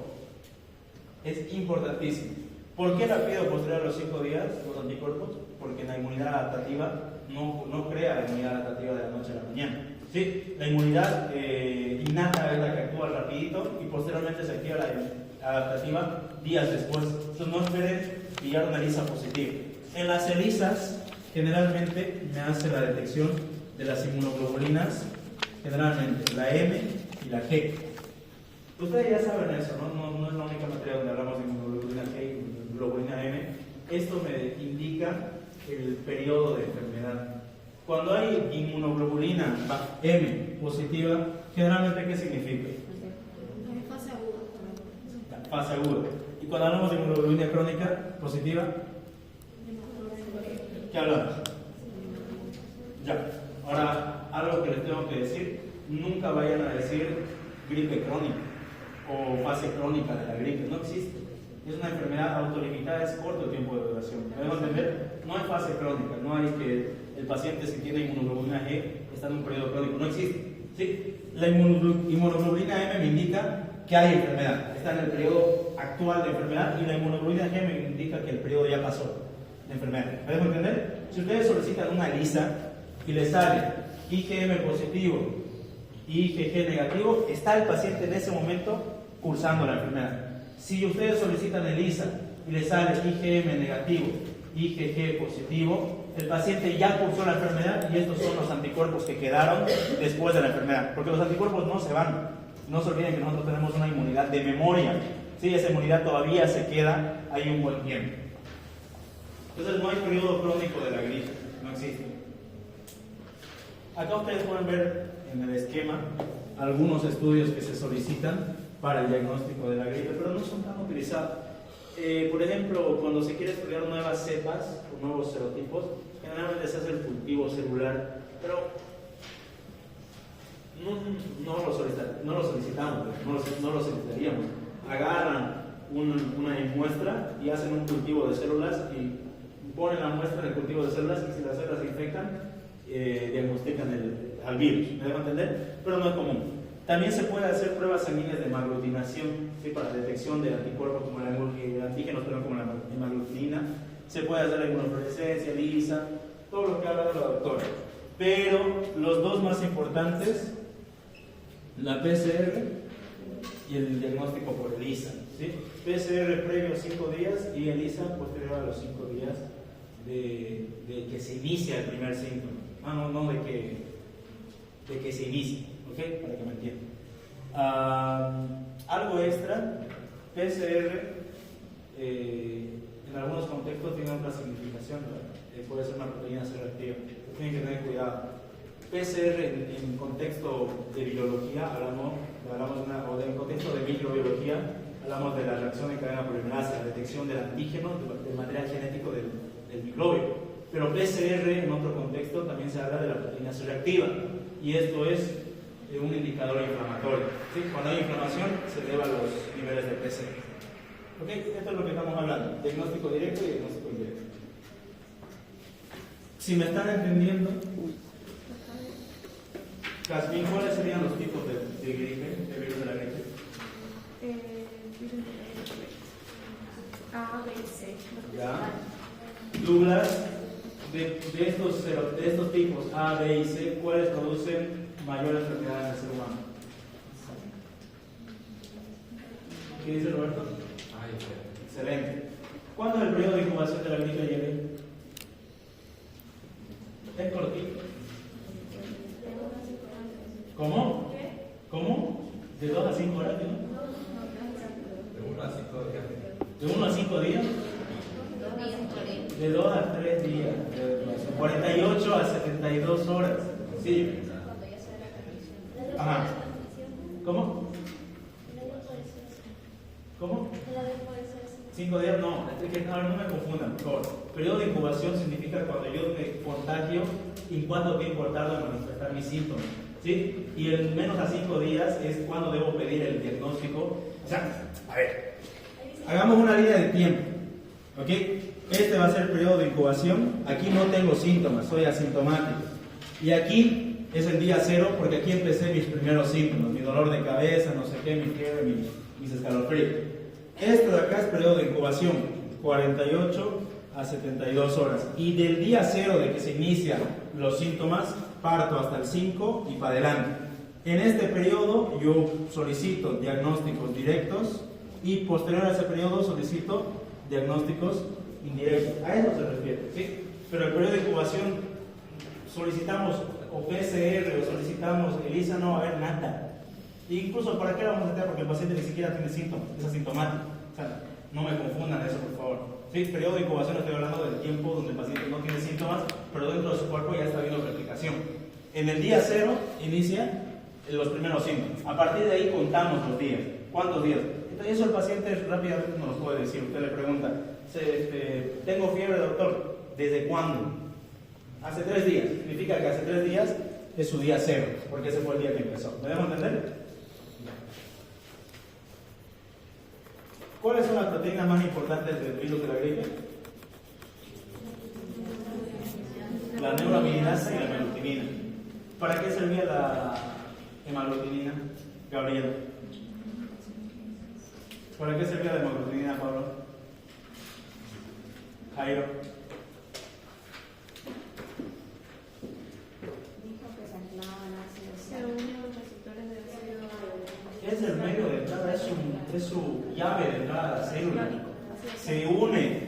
Es importantísimo. ¿Por qué la pido posterior a los 5 días, los anticuerpos? Porque la inmunidad adaptativa no crea la inmunidad adaptativa de la noche a la mañana. ¿Sí? La inmunidad innata es la que actúa rapidito y posteriormente se activa la adaptativa días después. Entonces no esperen pillar una ELISA positiva. En las ELISAs generalmente me hace la detección de las inmunoglobulinas, generalmente la M y la G. Ustedes ya saben eso, no es la única materia donde hablamos de inmunoglobulina G y globulina M. Esto me indica el periodo de enfermedad. Cuando hay inmunoglobulina M positiva, generalmente ¿qué significa? Fase aguda. Fase aguda. Y cuando hablamos de inmunoglobulina crónica positiva, ¿qué hablamos? Ya. Ahora, algo que les tengo que decir, nunca vayan a decir gripe crónica o fase crónica de la gripe, no existe. Es una enfermedad autolimitada, es corto el tiempo de duración. ¿Podemos entender? No hay fase crónica, no hay que el paciente si tiene inmunoglobulina G está en un periodo crónico, no existe. ¿Sí? La inmunoglobulina M me indica que hay enfermedad, está en el periodo actual de enfermedad y la inmunoglobulina G me indica que el periodo ya pasó de enfermedad. ¿Podemos entender? Si ustedes solicitan una ELISA y le sale IgM positivo y IgG negativo, está el paciente en ese momento cursando la enfermedad. Si ustedes solicitan ELISA y le sale IgM negativo, IgG positivo, el paciente ya cursó la enfermedad y estos son los anticuerpos que quedaron después de la enfermedad. Porque los anticuerpos no se van. No se olviden que nosotros tenemos una inmunidad de memoria. ¿Sí? Esa inmunidad todavía se queda ahí un buen tiempo. Entonces no hay periodo crónico de la gripe, no existe. Acá ustedes pueden ver en el esquema algunos estudios que se solicitan para el diagnóstico de la gripe, pero no son tan utilizados. Por ejemplo, cuando se quiere estudiar nuevas cepas o nuevos serotipos, generalmente se hace el cultivo celular, pero no lo solicitamos, no lo solicitaríamos. Agarran una muestra y hacen un cultivo de células y ponen la muestra en el cultivo de células y si las células se infectan, diagnostican al virus. ¿Me dejo entender? Pero no es común. También se puede hacer pruebas sanguíneas de hemaglutinación, ¿sí? Para detección de anticuerpos como antígenos, pero como la hemaglutinina. Se puede hacer la inmunofluorescencia, ELISA, todo lo que ha hablado la doctora. Pero los dos más importantes, la PCR y el diagnóstico por ELISA, ¿sí? PCR previo a 5 días y ELISA posterior a los 5 días de que se inicia el primer síntoma. No de que se inicie, ¿ok? Para que me entiendan. Algo extra, PCR en algunos contextos tiene otra significación, puede ser una proteína C reactiva, tienen que tener cuidado. PCR en contexto de biología, o en contexto de microbiología, hablamos de la reacción en cadena polimerasa, la detección del antígeno, del material genético del microbio. Pero PCR en otro contexto también se habla de la proteína C reactiva, y esto es un indicador inflamatorio, ¿sí? Cuando hay inflamación se elevan los niveles de PCR. ¿Ok? Esto es lo que estamos hablando, diagnóstico directo y diagnóstico indirecto. Si me están entendiendo, Casmin, ¿cuáles serían los tipos de gripe, de virus de la gripe? Virus de la gripe A, B y C. Ya. Douglas, de estos tipos A, B y C, ¿cuáles producen mayor enfermedad en el ser humano? ¿Qué dice Roberto? Excelente. ¿Cuándo es el periodo de incubación de la gripe aviar? Es cortito. ¿Cómo? ¿Cómo? ¿De 2 a 5 horas? ¿No? De 1 a 5 días. ¿De 1 a 5 días? De 2 a 3 días. 48 a 72 horas. Sí. Ajá. ¿Cómo? ¿Cómo? 5 días, no, es que no me confundan, por favor. Periodo de incubación significa cuando yo me contagio y cuánto tiempo tardo en manifestar mis síntomas, ¿sí? Y el menos a 5 días es cuando debo pedir el diagnóstico. O sea, a ver, hagamos una línea de tiempo, ¿ok? Este va a ser el periodo de incubación. Aquí no tengo síntomas, soy asintomático. Y aquí es el día 0 porque aquí empecé mis primeros síntomas, mi dolor de cabeza, no sé qué, mi fiebre, mis escalofríos. Esto de acá es periodo de incubación, 48 a 72 horas. Y del día 0 de que se inician los síntomas, parto hasta el 5 y para adelante. En este periodo yo solicito diagnósticos directos y posterior a ese periodo solicito diagnósticos indirectos. A eso se refiere, ¿sí? Pero el periodo de incubación solicitamos o PCR o solicitamos ELISA, no va a haber nada. Incluso, ¿para qué la vamos a hacer? Porque el paciente ni siquiera tiene síntomas, es asintomático. O sea, no me confundan eso, por favor. Sí, periodo de incubación, estoy hablando del tiempo donde el paciente no tiene síntomas, pero dentro de su cuerpo ya está habiendo replicación. En el día 0 inicia los primeros síntomas. A partir de ahí contamos los días. ¿Cuántos días? Entonces, eso el paciente rápidamente nos lo puede decir. Usted le pregunta, tengo fiebre, doctor. ¿Desde cuándo? Hace 3 días. Significa que hace 3 días es su día 0, porque ese fue el día que empezó. ¿Me dejo entender? ¿Cuáles son las proteínas más importantes del virus de la gripe? La neuroaminidasa y la hemaglutinina. ¿Para qué servía la hemaglutinina, Gabriela? ¿Para qué servía la hemaglutinina, Pablo? Jairo. Se unen los receptores de ácido. Es el medio de entrada, es su llave de entrada a la célula. Se une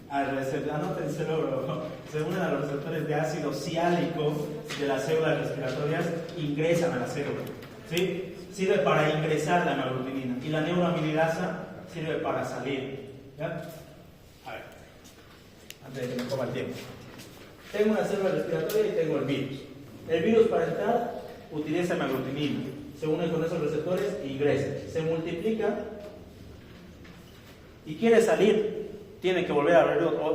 al receptor, anótenselo, se unen a los receptores de ácido ciálico de las células respiratorias, ingresan a la célula. ¿Sí? Sirve para ingresar la hemaglutinina y la neuroaminidasa sirve para salir. ¿Ya? A ver, antes de que me coma el tiempo. Tengo una célula respiratoria y tengo el virus. El virus para entrar utiliza hemaglutinina. Se une con esos receptores e ingresa. Se multiplica y quiere salir. Tiene que volver a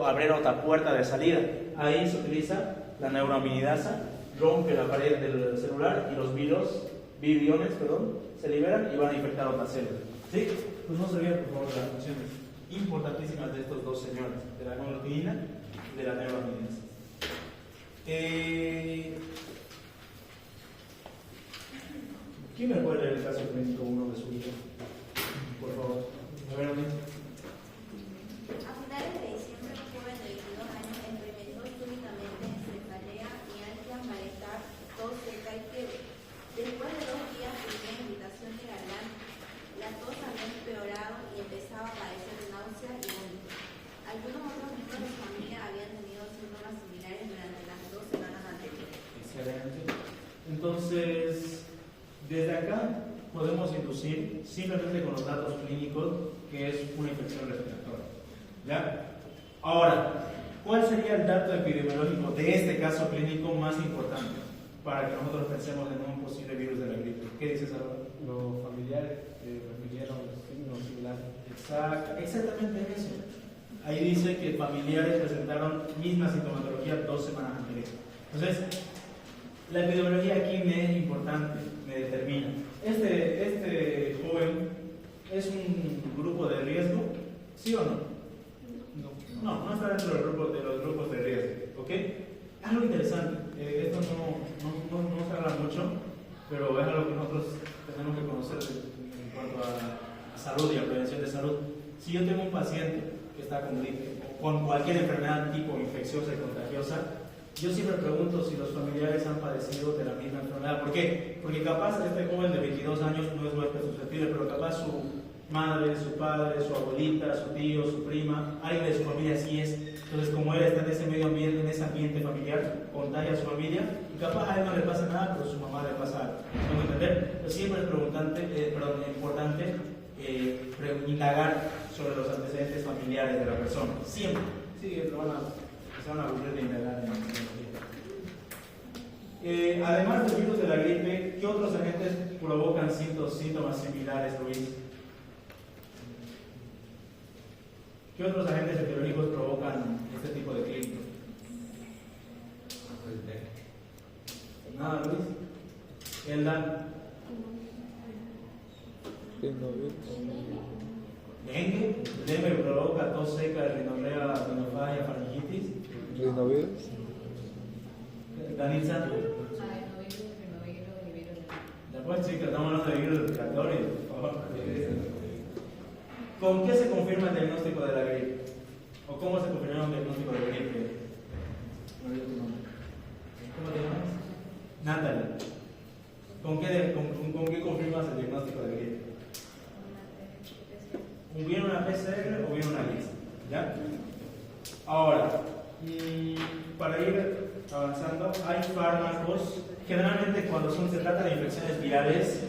abrir otra puerta de salida. Ahí se utiliza la neuroaminidasa, rompe la pared del celular y los viriones, se liberan y van a infectar otra célula. ¿Sí? pues no se olviden por favor de las funciones importantísimas de estos dos señores, de la aglutinina y de la neuraminidasa. ¿Quién me puede leer el caso clínico 1 de su vida? Por favor. A ver, Luis. A finales de diciembre, un joven de 22 años experimentó súbitamente cefalea, mialgia, malestar, tos seca y fiebre. Después de 2 días tenía irritación de garganta. La tos había empeorado y empezaba a padecer náusea y vómito. Algunos otros miembros de su familia habían tenido síntomas similares durante las 2 semanas anteriores. Excelente. Entonces, desde acá podemos inducir simplemente con los datos clínicos que es una infección respiratoria. ¿Ya? Ahora, ¿cuál sería el dato epidemiológico de este caso clínico más importante para que nosotros pensemos en un posible virus de la gripe? ¿Qué dices, Salvador? Los familiares que refirieron signos similares. Exactamente eso. Ahí dice que familiares presentaron misma sintomatología 2 semanas anteriores. Entonces, la epidemiología aquí me es importante, me determina. Este joven es un grupo de riesgo, ¿sí o no? No está dentro de los grupos de riesgo, ¿ok? Algo interesante, esto no se habla mucho, pero es algo que nosotros tenemos que conocer en cuanto a salud y a prevención de salud. Si yo tengo un paciente que está con gripe o con cualquier enfermedad tipo infecciosa y contagiosa, yo siempre pregunto si los familiares han padecido de la misma enfermedad. ¿Por qué? Porque capaz este joven de 22 años no es huésped susceptible, pero capaz su madre, su padre, su abuelita, su tío, su prima, alguien de su familia sí es. Entonces, como él está en ese medio ambiente, en ese ambiente familiar, contagia a su familia, y capaz a él no le pasa nada, pero a su mamá le pasa algo. ¿No me entender? Pero siempre es importante indagar sobre los antecedentes familiares de la persona. Siempre. Sí, se van a aburrir de indagar en la tecnología. Además del virus de la gripe, ¿qué otros agentes provocan síntomas similares, Luis? ¿Qué otros agentes epidemiológicos provocan este tipo de clínicos? Nada, Luis. Elda. Dengue provoca tos seca, rinorrea, rinofagia, faringitis. Rinovirus. Danitza. Después, chicas, estamos hablando de virus respiratorio, por favor. ¿Con qué se confirma el diagnóstico de la gripe? ¿O cómo se confirma un diagnóstico de gripe? ¿Cómo te llamas? Natalie. ¿Con qué confirmas el diagnóstico de gripe? ¿Viene una PCR o viene una lista? ¿Ya? Ahora, para ir avanzando, hay fármacos. Generalmente cuando se trata de infecciones virales,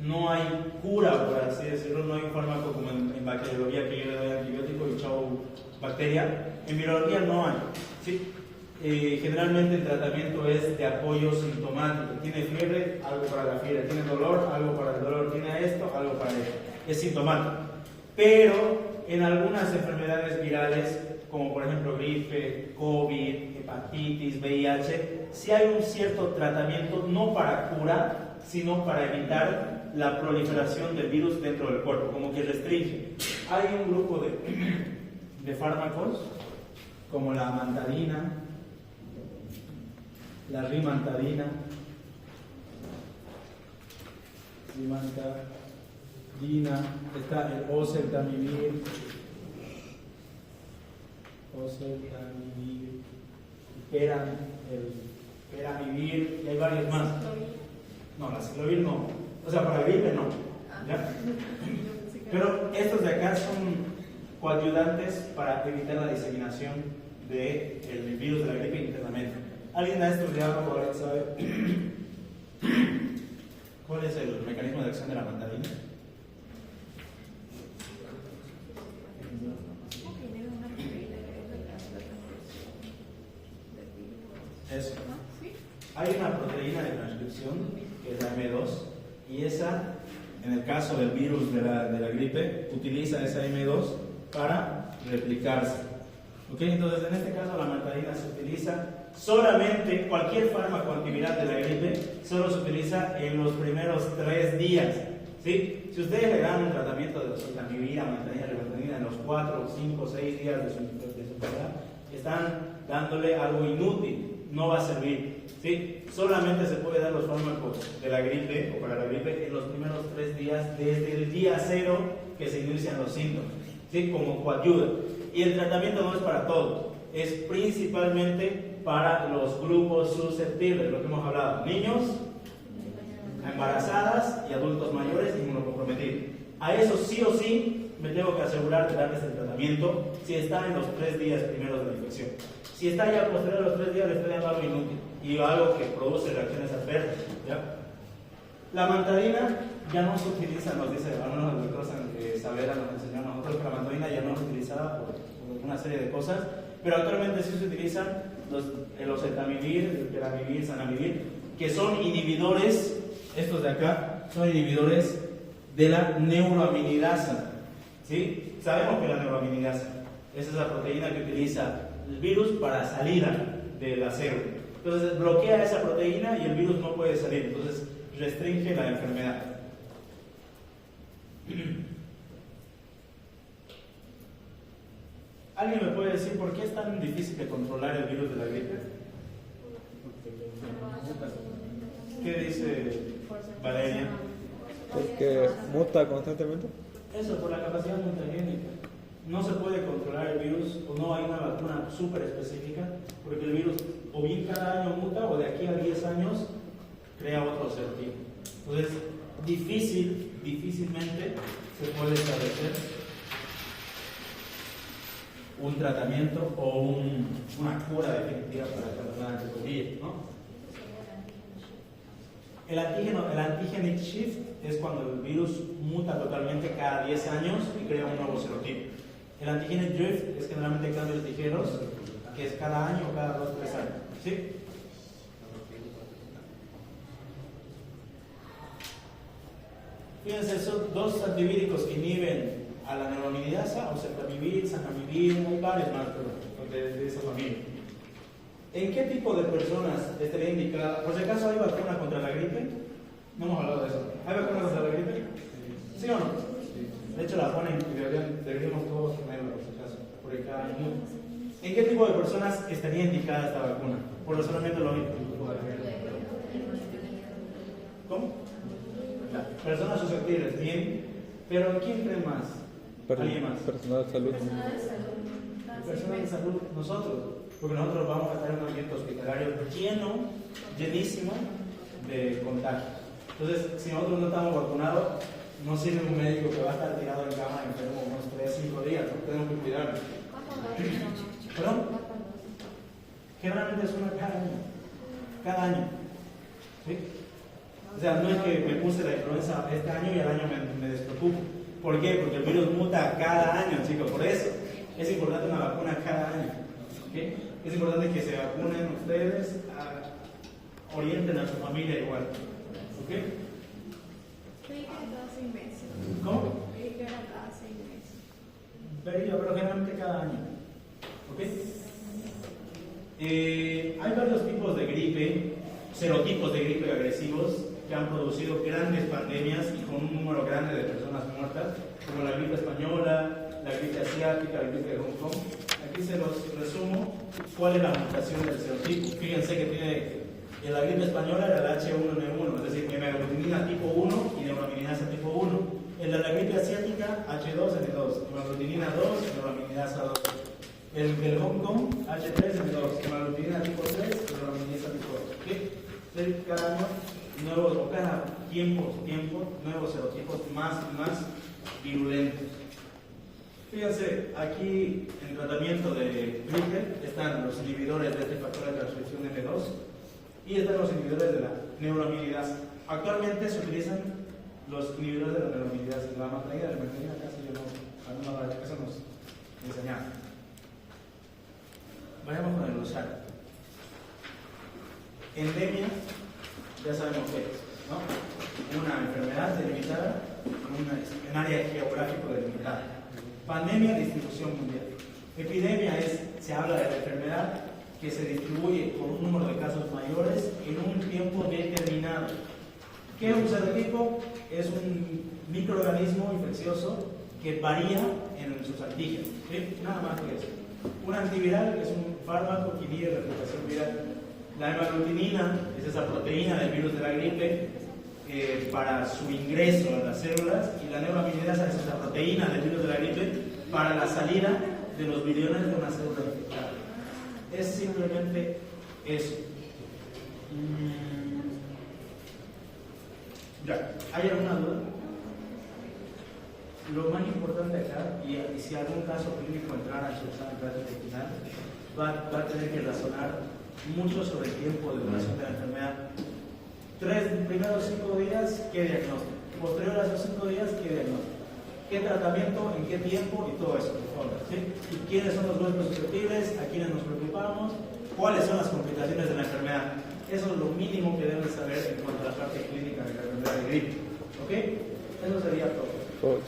no hay cura, por así decirlo, no hay un fármaco como en bacteriología que yo le doy antibiótico y chau bacteria. En virología no hay. ¿Sí? Generalmente el tratamiento es de apoyo sintomático. Tiene fiebre, algo para la fiebre. Tiene dolor, algo para el dolor. Tiene esto, algo para esto. Es sintomático. Pero en algunas enfermedades virales, como por ejemplo gripe, COVID, hepatitis, VIH, sí hay un cierto tratamiento, no para cura, sino para evitar la proliferación del virus dentro del cuerpo, como que restringe. Hay un grupo de fármacos, como la amantadina, la rimantadina, está el oseltamivir, el peramivir, y hay varios más. No, la ciclovir no. O sea, para la gripe no. ¿Ya? Pero estos de acá son coadyuvantes para evitar la diseminación del virus de la gripe internamente. ¿Alguien ha estudiado o alguien sabe cuál es el mecanismo de acción de la amantadina? Eso. Hay una proteína de transcripción que es la M2 y esa, en el caso del virus de la gripe, utiliza esa M2 para replicarse. ¿Ok? Entonces, en este caso, la amantadina se utiliza solamente, cualquier fármaco antiviral de la gripe, solo se utiliza en los primeros 3 días. ¿Sí? ¿Sí? Si ustedes le dan un tratamiento de oseltamivir, amantanina, en los 4, 5, 6 días de su enfermedad, están dándole algo inútil, no va a servir. ¿Sí? Solamente se puede dar los fármacos de la gripe o para la gripe en los primeros 3 días desde el día 0 que se inician los síntomas, ¿sí? Como coayuda. Y el tratamiento no es para todos, es principalmente para los grupos susceptibles, lo que hemos hablado: niños, embarazadas y adultos mayores inmunocomprometidos. A eso sí o sí me tengo que asegurar de darles el tratamiento si está en los 3 días primeros de la infección. Si está ya posterior a los 3 días, le estoy dando algo inútil y algo que produce reacciones adversas, ¿ya? La mantadina ya no se utiliza, nos dice, al menos el doctor Savera nos enseñó a nosotros que la mantadina ya no es utilizada por una serie de cosas, pero actualmente sí se utilizan el oseltamivir, el peramivir, zanamivir, que son inhibidores. Estos de acá son inhibidores de la neuroaminidasa, ¿sí? Sabemos que la neuroaminidasa es esa proteína que utiliza el virus para salir de la célula. Entonces bloquea esa proteína y el virus no puede salir, entonces restringe la enfermedad. ¿Alguien me puede decir por qué es tan difícil de controlar el virus de la gripe? ¿Qué dice Valeria? Porque muta constantemente. Eso, por la capacidad mutagénica. No se puede controlar el virus, o no hay una vacuna súper específica, porque el virus o bien cada año muta, o de aquí a 10 años crea otro serotipo. Entonces, difícilmente se puede establecer un tratamiento o una cura definitiva para esta enfermedad de COVID, ¿no? El antigenic shift es cuando el virus muta totalmente cada 10 años y crea un nuevo serotipo. El antigenic drift es generalmente cambios ligeros, que es cada año o cada 2 o 3 años. ¿Sí? Fíjense, son 2 antivíricos que inhiben a la neuroaminidasa, oseltamivir, zanamivir, hay varios más de esa familia. ¿En qué tipo de personas estaría indicada? Por si acaso, ¿hay vacuna contra la gripe? No hemos hablado de eso. ¿Hay vacuna contra la gripe? ¿Sí o no? De hecho, la ponen y deberíamos todos ponerla, por si acaso, porque cada año. ¿En qué tipo de personas estaría indicada esta vacuna? Por razonamiento lógico. ¿Cómo? Personas susceptibles, bien. Pero ¿quién cree más? ¿Alguien más? Personal de salud. Personal de salud, nosotros. Porque nosotros vamos a estar en un ambiente hospitalario llenísimo de contagios. Entonces, si nosotros no estamos vacunados, no sirve un médico que va a estar tirado en cama enfermo unos 3-5 días, ¿no? Tenemos que cuidarnos. ¿Perdón? Generalmente es una cada año. ¿Sí? O sea, no es que me puse la influenza este año y al año me despreocupo. ¿Por qué? Porque el virus muta cada año, chicos. Por eso es importante una vacuna cada año. ¿Okay? Es importante que se vacunen ustedes, orienten a su familia igual. ¿Ok? Creí que era cada 6 meses. ¿Cómo? Creí que era cada 6 meses. Pero generalmente cada año. ¿Ok? Hay varios tipos de gripe, serotipos de gripe agresivos que han producido grandes pandemias y con un número grande de personas muertas, como la gripe española, la gripe asiática, la gripe de Hong Kong. Aquí se los resumo cuál es la mutación del serotipo. Fíjense que tiene, en la gripe española era el H1N1, es decir, hemaglutinina tipo 1 y neuroaminidasa tipo 1. En la gripe asiática, H2N2, hemaglutinina 2, neuroaminidasa 2. El del Hong Kong, H3N2, hemaglutinina tipo 3, neuroaminidasa tipo 2. ¿Okay? Entonces, cada año, nuevos, o cada tiempo, nuevos serotipos más virulentos. Fíjense, aquí en tratamiento de gripe están los inhibidores de este factor de transcripción M2 y están los inhibidores de la neuroaminidasa. Actualmente se utilizan los inhibidores de la neuroaminidasa. La matrona de la matrona casi yo no, eso nos enseñaron. Vayamos con el glosario. Endemia, ya sabemos qué es, ¿no? Una enfermedad delimitada en un área geográfico delimitada. Pandemia, distribución mundial. Epidemia se habla de la enfermedad que se distribuye con un número de casos mayores en un tiempo determinado. ¿Qué es un serotipo? Es un microorganismo infeccioso que varía en sus antígenos, ¿sí? Nada más que eso. Un antiviral es un fármaco que inhibe la replicación viral. La hemaglutinina es esa proteína del virus de la gripe para su ingreso a las células, y la neuraminidasa es esa proteína del virus de la gripe para la salida de los viriones de una célula infectada. Es simplemente eso. Ya, ¿hay alguna duda? Lo más importante acá, y si algún caso clínico entrara en su examen práctico final, va a tener que razonar mucho sobre el tiempo de duración de la enfermedad. Primeros 5 días, ¿qué diagnóstico? Posterior a esos 5 días, ¿qué diagnóstico? ¿Qué tratamiento? ¿En qué tiempo? Y todo eso, por favor, ¿sí? ¿Y quiénes son los huéspedes susceptibles? ¿A quiénes nos preocupamos? ¿Cuáles son las complicaciones de la enfermedad? Eso es lo mínimo que deben saber en cuanto a la parte clínica de la enfermedad de gripe. ¿Ok? Eso sería todo.